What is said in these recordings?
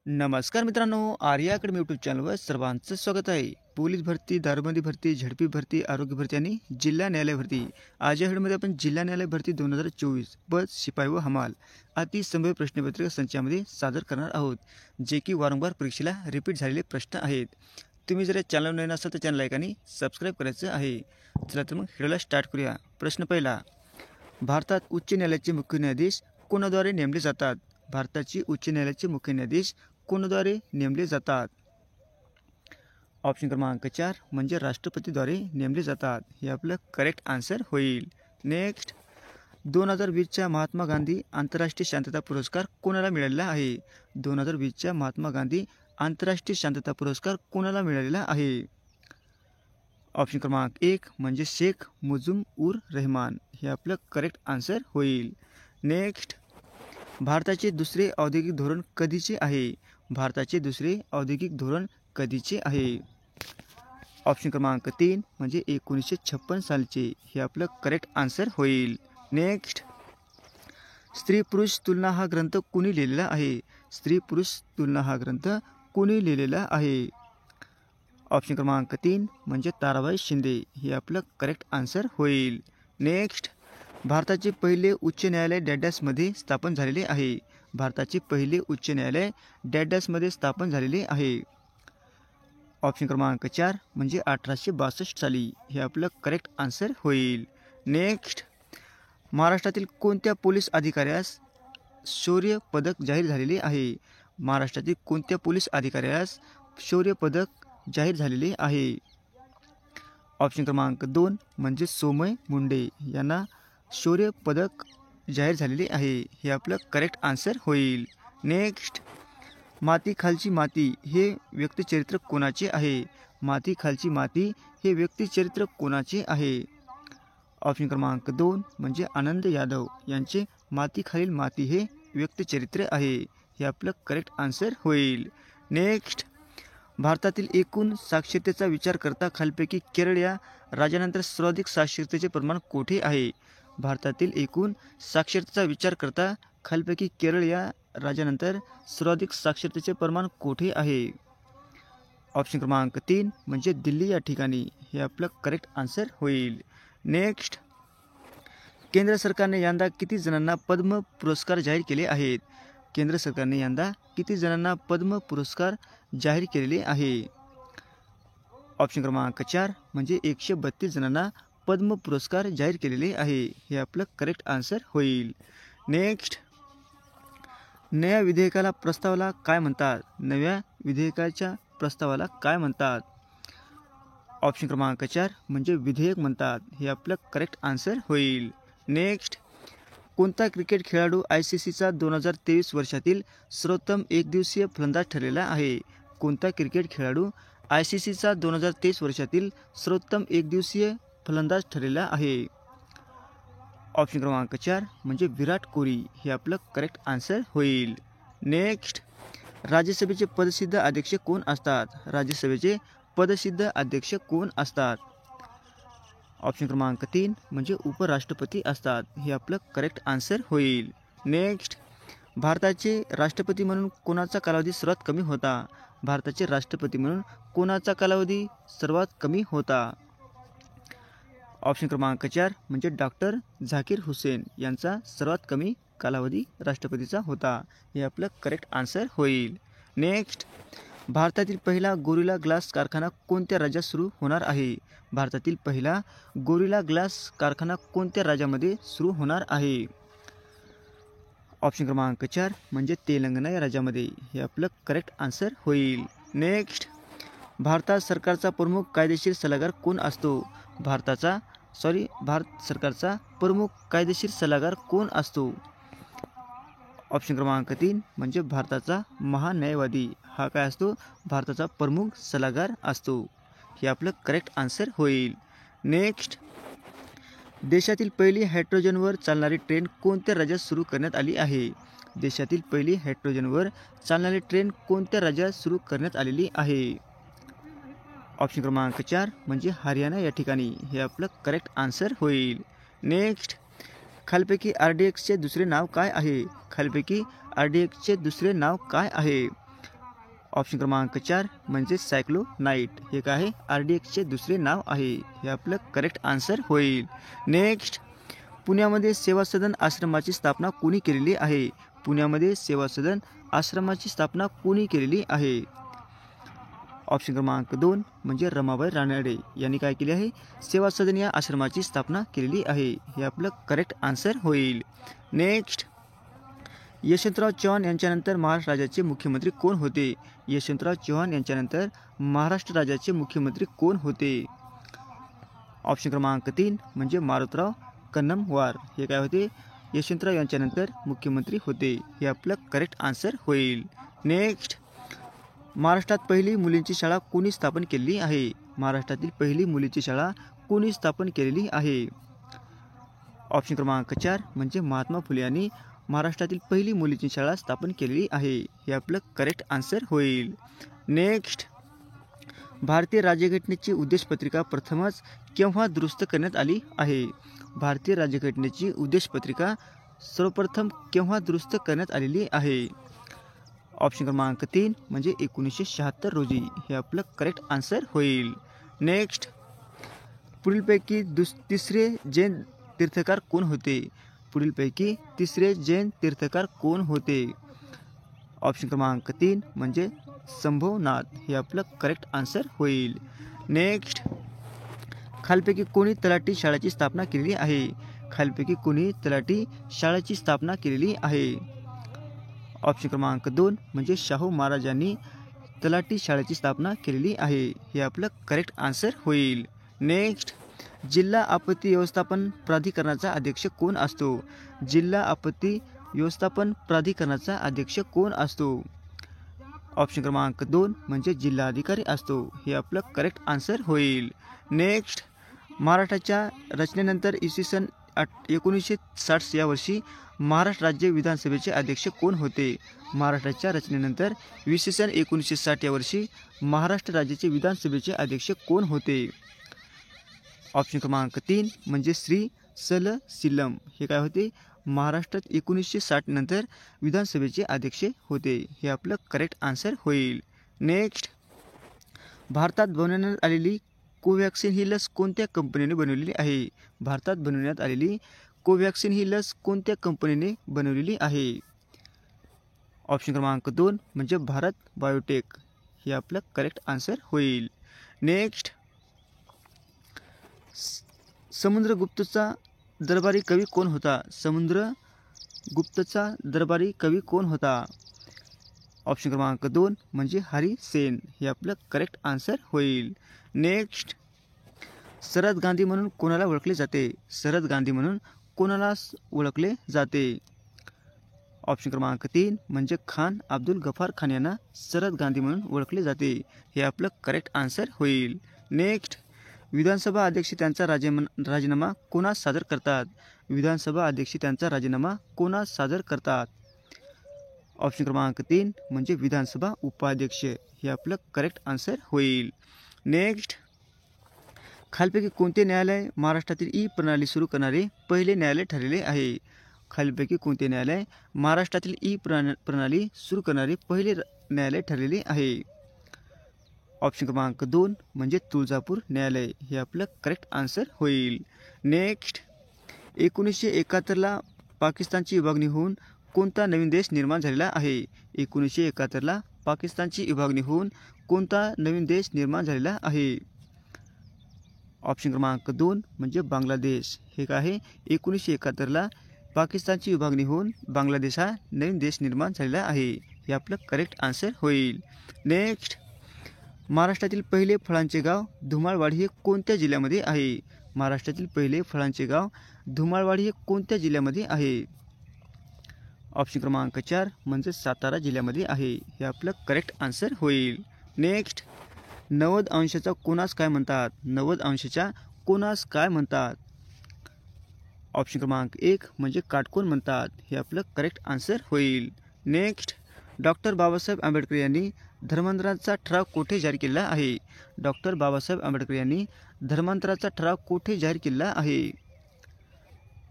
नमस्कार मित्रांनो, Arya academy YouTube चॅनलवर सर्वांचं स्वागत आहे. पोलीस भरती, दारूबंदी भरती, झडपी भरती, आरोग्य भरती आणि जिल्हा न्यायालय भरती. आज या व्हिडिओमध्ये आपण जिल्हा न्यायालय भरती 2024 पद शिपाई व हमाल अतिसंभाव्य प्रश्नपत्रिका संचामध्ये सादर करणार आहोत, जे की वारंवार परीक्षेला रिपीट झालेले प्रश्न आहेत. तुम्ही जर या चॅनलवर नवीन असाल तर चॅनल लाईक आणि सबस्क्राईब करायचं आहे. चला तर मग व्हिडिओला स्टार्ट करूया. प्रश्न पहिला, भारतात उच्च न्यायालयाचे मुख्य न्यायाधीश कोणाद्वारे नेमले जातात? भारताची उच्च न्यायालयाचे मुख्य न्यायाधीश कोणाद्वारे नेमले जातात? ऑप्शन क्रमांक 4 म्हणजे राष्ट्रपतीद्वारे नेमले जातात. हे आपलं करेक्ट आन्सर होईल. नेक्स्ट, 2020च्या महात्मा गांधी आंतरराष्ट्रीय शांतता पुरस्कार कोणाला मिळालेला आहे? 2020च्या महात्मा गांधी आंतरराष्ट्रीय शांतता पुरस्कार कोणाला मिळालेला आहे? ऑप्शन क्रमांक 1 म्हणजे शेख मुजीब उर रहमान. हे आपलं करेक्ट आन्सर होईल. नेक्स्ट, भारताचे दुसरे औद्योगिक धोरण कधीचे आहे? भारताचे दुसरे औद्योगिक धोरण कधीचे आहे? ऑप्शन क्रमांक 3 म्हणजे 1956 सालचे. हे आपलं करेक्ट आन्सर होईल. नेक्स्ट, स्त्री पुरुष तुलना हा ग्रंथ कोणी लिहिलेला आहे? स्त्री पुरुष तुलना हा ग्रंथ कोणी लिहिलेला आहे? ऑप्शन क्रमांक 3 म्हणजे ताराबाई शिंदे. हे आपलं करेक्ट आन्सर होईल. नेक्स्ट, भारताचे पहिले उच्च न्यायालय डॅडॅसमध्ये स्थापन झालेले आहे. भारताचे पहिले उच्च न्यायालय डॅडॅसमध्ये स्थापन झालेले आहे. ऑप्शन क्रमांक 4 म्हणजे 1862 साली. हे आपलं करेक्ट आन्सर होईल. नेक्स्ट, महाराष्ट्रातील कोणत्या पोलीस अधिकाऱ्यास शौर्य पदक जाहीर झालेले आहे? महाराष्ट्रातील कोणत्या पोलीस अधिकाऱ्यास शौर्य पदक जाहीर झालेले आहे? ऑप्शन क्रमांक 2 म्हणजे सोमय मुंडे यांना शौर्य पदक जाहीर झालेले आहे. हे आपलं करेक्ट आन्सर होईल. नेक्स्ट, माती खालची माती हे व्यक्तिचरित्र कोणाचे आहे? माती खालची माती हे व्यक्तिचरित्र कोणाचे आहे? ऑप्शन क्रमांक 2 म्हणजे आनंद यादव यांचे माती खालील माती हे व्यक्तिचरित्र आहे. हे आपलं करेक्ट आन्सर होईल. नेक्स्ट, भारतातील एकूण साक्षरतेचा विचार करता खालपैकी केरळ या राज्यानंतर सर्वाधिक साक्षरतेचे प्रमाण कोठे आहे? भारतातील एकूण साक्षरतेचा विचार करता खालपैकी केरळ या राज्यानंतर सर्वाधिक साक्षरतेचे प्रमाण कोठे आहे? ऑप्शन क्रमांक 3 म्हणजे दिल्ली या ठिकाणी. हे आपलं करेक्ट आन्सर होईल. नेक्स्ट, केंद्र सरकारने यंदा किती जणांना पद्म पुरस्कार जाहीर केले आहेत? केंद्र सरकारने यंदा किती जणांना पद्म पुरस्कार जाहीर केलेले आहे? ऑप्शन क्रमांक 4 म्हणजे 132 जणांना पद्म पुरस्कार जाहीर केलेले आहे. हे आपलं करेक्ट आन्सर होईल. नेक्स्ट, नव्या विधेयकाला प्रस्तावाला काय म्हणतात? नव्या विधेयकाच्या प्रस्तावाला काय म्हणतात? ऑप्शन क्रमांक 4 म्हणजे विधेयक म्हणतात. हे आपलं करेक्ट आन्सर होईल. नेक्स्ट, कोणता क्रिकेट खेळाडू ICCचा 2023 वर्षातील सर्वोत्तम एकदिवसीय फलंदाज ठरलेला आहे? कोणता क्रिकेट खेळाडू ICCचा 2023 वर्षातील सर्वोत्तम एकदिवसीय फलंदाज ठरलेला आहे? ऑप्शन क्रमांक 4 म्हणजे विराट कोहली. हे आपलं करेक्ट आन्सर होईल. नेक्स्ट, राज्यसभेचे पदसिद्ध अध्यक्ष कोण असतात? राज्यसभेचे पदसिद्ध अध्यक्ष कोण असतात? ऑप्शन क्रमांक 3 म्हणजे उपराष्ट्रपती असतात. हे आपलं करेक्ट आन्सर होईल. नेक्स्ट, भारताचे राष्ट्रपती म्हणून कोणाचा कालावधी सर्वात कमी होता? भारताचे राष्ट्रपती म्हणून कोणाचा कालावधी सर्वात कमी होता? ऑप्शन क्रमांक 4 म्हणजे डॉक्टर झाकीर हुसेन यांचा सर्वात कमी कालावधी राष्ट्रपतीचा होता. हे आपलं करेक्ट आन्सर होईल. नेक्स्ट, भारतातील पहिला गोरिला ग्लास कारखाना कोणत्या राज्यात सुरू होणार आहे? भारतातील पहिला गोरिला ग्लास कारखाना कोणत्या राज्यामध्ये सुरू होणार आहे? ऑप्शन क्रमांक 4 म्हणजे तेलंगणा या राज्यामध्ये. हे आपलं करेक्ट आन्सर होईल. नेक्स्ट, भारत सरकारचा प्रमुख कायदेशीर सल्लागार कोण असतो? भारत सरकारचा प्रमुख कायदेशीर सल्लागार कोण असतो? ऑप्शन क्रमांक 3 म्हणजे भारताचा महान्यायवादी. हा काय असतो? भारताचा प्रमुख सल्लागार असतो. हे आपलं करेक्ट आन्सर होईल. नेक्स्ट, देशातील पहिली हायड्रोजनवर चालणारी ट्रेन कोणत्या राज्यात सुरू करण्यात आली आहे? देशातील पहिली हायड्रोजनवर चालणारी ट्रेन कोणत्या राज्यात सुरू करण्यात आलेली आहे? ऑप्शन क्रमांक 4 म्हणजे हरियाणा या ठिकाणी. हे आपलं करेक्ट आन्सर होईल. नेक्स्ट, खालपैकी RDXचे दुसरे नाव काय आहे? खालपैकी RDXचे दुसरे नाव काय आहे? ऑप्शन क्रमांक 4 म्हणजे सायक्लोनाइट. हे काय आहे RDXचे दुसरे नाव आहे. हे आपलं करेक्ट आन्सर होईल. नेक्स्ट, पुण्यामध्ये सेवा सदन आश्रमाची स्थापना कोणी केलेली आहे? पुण्यामध्ये सेवा सदन आश्रमाची स्थापना कोणी केलेली आहे? ऑप्शन क्रमांक 2 म्हणजे रमाबाई रानडे यांनी काय केले आहे? सेवा सदन या आश्रमाची स्थापना केलेली आहे. हे आपलं करेक्ट आन्सर होईल. नेक्स्ट, यशवंतराव चव्हाण यांच्यानंतर महाराष्ट्र राज्याचे मुख्यमंत्री कोण होते? यशवंतराव चव्हाण यांच्यानंतर महाराष्ट्र राज्याचे मुख्यमंत्री कोण होते? ऑप्शन क्रमांक 3 म्हणजे मारुतराव कन्नमवार. हे काय होते? यशवंतराव यांच्यानंतर मुख्यमंत्री होते. हे आपलं करेक्ट आन्सर होईल. नेक्स्ट, महाराष्ट्रात पहिली मुलींची शाळा कोणी स्थापन केलेली आहे? महाराष्ट्रातील पहिली मुलींची शाळा कोणी स्थापन केलेली आहे? ऑप्शन क्रमांक 4 म्हणजे महात्मा फुले यांनी महाराष्ट्रातील पहिली मुलींची शाळा स्थापन केलेली आहे. हे आपलं करेक्ट आन्सर होईल. नेक्स्ट, भारतीय राज्यघटनेची उद्देशपत्रिका प्रथमच केव्हा दुरुस्त करण्यात आली आहे? भारतीय राज्यघटनेची उद्देशपत्रिका सर्वप्रथम केव्हा दुरुस्त करण्यात आलेली आहे? ऑप्शन क्रमांक 3 म्हणजे 1976 रोजी. हे आपलं करेक्ट आन्सर होईल. नेक्स्ट, पुढीलपैकी तिसरे जैन तीर्थकार कोण होते? पुढीलपैकी तिसरे जैन तीर्थकार कोण होते? ऑप्शन क्रमांक 3 म्हणजे संभवनाथ. हे आपलं करेक्ट आन्सर होईल. नेक्स्ट, खालपैकी कोणी तलाठी शाळेची स्थापना केलेली आहे? खालपैकी कोणी तलाठी शाळेची स्थापना केलेली आहे? ऑप्शन क्रमांक 2 म्हणजे शाहू महाराज यांनी तलाठी शाळेची स्थापना केलेली आहे. हे आपलं करेक्ट आन्सर होईल. नेक्स्ट, जिल्हा आपत्ती व्यवस्थापन प्राधिकरणाचा अध्यक्ष कोण असतो? जिल्हा आपत्ती व्यवस्थापन प्राधिकरणाचा अध्यक्ष कोण असतो? ऑप्शन क्रमांक 2 म्हणजे जिल्हाधिकारी असतो. हे आपलं करेक्ट आन्सर होईल. नेक्स्ट, महाराष्ट्राच्या रचनेनंतर इसवी सन 1960 या वर्षी महाराष्ट्र राज्य विधानसभेचे अध्यक्ष कोण होते? महाराष्ट्राच्या रचनेनंतर इसवी सन 1960 या वर्षी महाराष्ट्र राज्याचे विधानसभेचे अध्यक्ष कोण होते? ऑप्शन क्रमांक 3 म्हणजे श्री सलसीलम. हे काय होते? महाराष्ट्रात 1960 नंतर विधानसभेचे अध्यक्ष होते. हे आपलं करेक्ट आन्सर होईल. नेक्स्ट, भारतात बनवण्यात आलेली कोव्हॅक्सिन ही लस कोणत्या कंपनीने बनवलेली आहे? भारतात बनवण्यात आलेली कोव्हॅक्सिन ही लस कोणत्या कंपनीने बनवलेली आहे? ऑप्शन क्रमांक 2 म्हणजे भारत बायोटेक. हे आपलं करेक्ट आन्सर होईल. नेक्स्ट, समुद्रगुप्तचा दरबारी कवी कोण होता? समुद्रगुप्तचा दरबारी कवी कोण होता? ऑप्शन क्रमांक 2 म्हणजे हरी सेन. हे आपलं करेक्ट आन्सर होईल. नेक्स्ट, सरद गांधी म्हणून कोणाला ओळखले जाते? सरद गांधी म्हणून कोणाला ओळखले जाते? ऑप्शन क्रमांक 3 म्हणजे खान अब्दुल गफार खान यांना सरद गांधी म्हणून ओळखले जाते. हे आपलं करेक्ट आन्सर होईल. नेक्स्ट, विधानसभा अध्यक्ष त्यांचा राजीनामा कोणास सादर करतात? विधानसभा अध्यक्ष त्यांचा राजीनामा कोणास सादर करतात? ऑप्शन क्रमांक 3 म्हणजे विधानसभा उपाध्यक्ष. हे आपलं करेक्ट आन्सर होईल. नेक्स्ट, खालपैकी कोणते न्यायालय महाराष्ट्रातील ई प्रणाली सुरू करणारे पहिले न्यायालय ठरलेले आहे? खालपैकी कोणते न्यायालय महाराष्ट्रातील ई प्रणाली सुरू करणारे पहिले न्यायालय ठरलेले आहे? ऑप्शन क्रमांक 2 म्हणजे तुळजापूर न्यायालय. हे आपलं करेक्ट आन्सर होईल. नेक्स्ट, 1971ला पाकिस्तानची विभागणी होऊन कोणता नवीन देश निर्माण झालेला आहे? 1971ला पाकिस्तानची विभागणी होऊन कोणता नवीन देश निर्माण झालेला आहे? ऑप्शन क्रमांक 2 म्हणजे बांगलादेश. हे काय आहे? 1971ला पाकिस्तानची विभागणी होऊन बांगलादेश हा नवीन देश निर्माण झालेला आहे. हे आपलं करेक्ट आन्सर होईल. नेक्स्ट, महाराष्ट्रातील पहिले फळांचे गाव धुमाळवाडी हे कोणत्या जिल्ह्यामध्ये आहे? महाराष्ट्रातील पहिले फळांचे गाव धुमाळवाडी हे कोणत्या जिल्ह्यामध्ये आहे? ऑप्शन क्रमांक 4 म्हणजे सातारा जिल्ह्यामध्ये आहे. हे आपलं करेक्ट आन्सर होईल. नेक्स्ट, 90 अंशाचा कोनास काय म्हणतात? 90 अंशाच्या कोनास काय म्हणतात? ऑप्शन क्रमांक 1 म्हणजे काटकोन म्हणतात. हे आपलं करेक्ट आन्सर होईल. नेक्स्ट, डॉक्टर बाबासाहेब आंबेडकर यांनी धर्मांतराचा ठराव कोठे जारी केला आहे? डॉक्टर बाबासाहेब आंबेडकर यांनी धर्मांतराचा ठराव कोठे जारी केला आहे?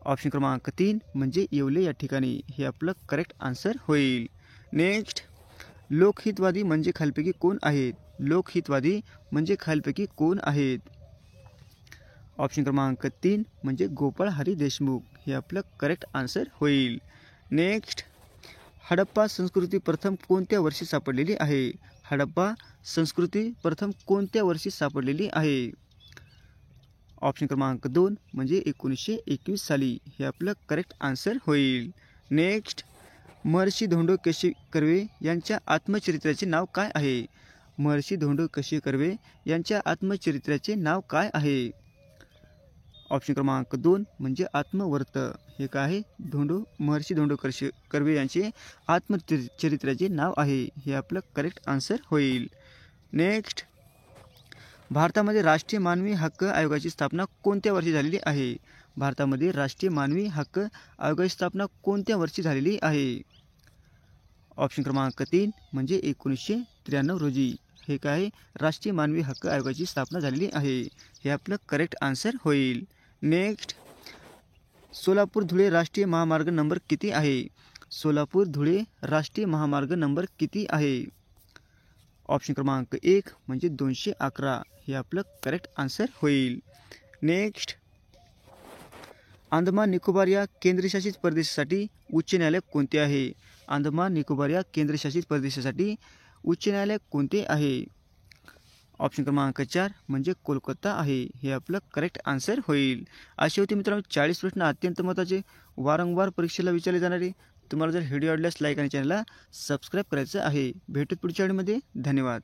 ऑप्शन क्रमांक 3 म्हणजे येवले या ठिकाणी. हे आपलं करेक्ट आन्सर होईल. नेक्स्ट, लोकहितवादी म्हणजे खालीलपैकी कोण आहेत? लोकहितवादी म्हणजे खालीलपैकी कोण आहेत? ऑप्शन क्रमांक 3 म्हणजे गोपाळ हरी देशमुख हे आपलं करेक्ट आन्सर होईल. नेक्स्ट, हडप्पा संस्कृती प्रथम कोणत्या वर्षी सापडलेली आहे? हडप्पा संस्कृती प्रथम कोणत्या वर्षी सापडलेली आहे? ऑप्शन क्रमांक 2 म्हणजे 1921 साली हे आपलं करेक्ट आन्सर होईल. नेक्स्ट, महर्षी धोंडो केशव कर्वे यांच्या आत्मचरित्राचे नाव काय आहे? महर्षी धोंडो केशव कर्वे यांच्या आत्मचरित्राचे नाव काय आहे? ऑप्शन क्रमांक 2 म्हणजे आत्मवर्त हे काय आहे? महर्षी धोंडो कर्वे यांचे आत्मचरित्राचे नाव आहे हे आपलं करेक्ट आन्सर होईल. नेक्स्ट, भारतामध्ये राष्ट्रीय मानवी हक्क आयोगाची स्थापना कोणत्या वर्षी झालेली आहे? भारतामध्ये राष्ट्रीय मानवी हक्क आयोगाची स्थापना कोणत्या वर्षी झालेली आहे? ऑप्शन क्रमांक 3 म्हणजे 1993 रोजी हे काय? राष्ट्रीय मानवी हक्क आयोगाची स्थापना झालेली आहे हे आपलं करेक्ट आन्सर होईल. नेक्स्ट, सोलापूर धुळे राष्ट्रीय महामार्ग नंबर किती आहे? सोलापूर धुळे राष्ट्रीय महामार्ग नंबर किती आहे? ऑप्शन क्रमांक 1 म्हणजे 211 हे आपलं करेक्ट आन्सर होईल. नेक्स्ट, अंदमान निकोबार या केंद्रशासित प्रदेशासाठी उच्च न्यायालय कोणते आहे? अंदमान निकोबार या केंद्रशासित प्रदेशासाठी उच्च न्यायालय कोणते आहे? ऑप्शन क्रमांक 4 म्हणजे कोलकाता आहे हे आपलं करेक्ट आन्सर होईल. असे होते मित्रांनो 40 प्रश्न अत्यंत महत्त्वाचे वारंवार परीक्षेला विचारले जाणारे. तुम्हाला जर व्हिडिओ आवडल्यास लाईक आणि चॅनलला सबस्क्राईब करायचं आहे. भेटूत पुढच्या व्हिडिओमध्ये. धन्यवाद.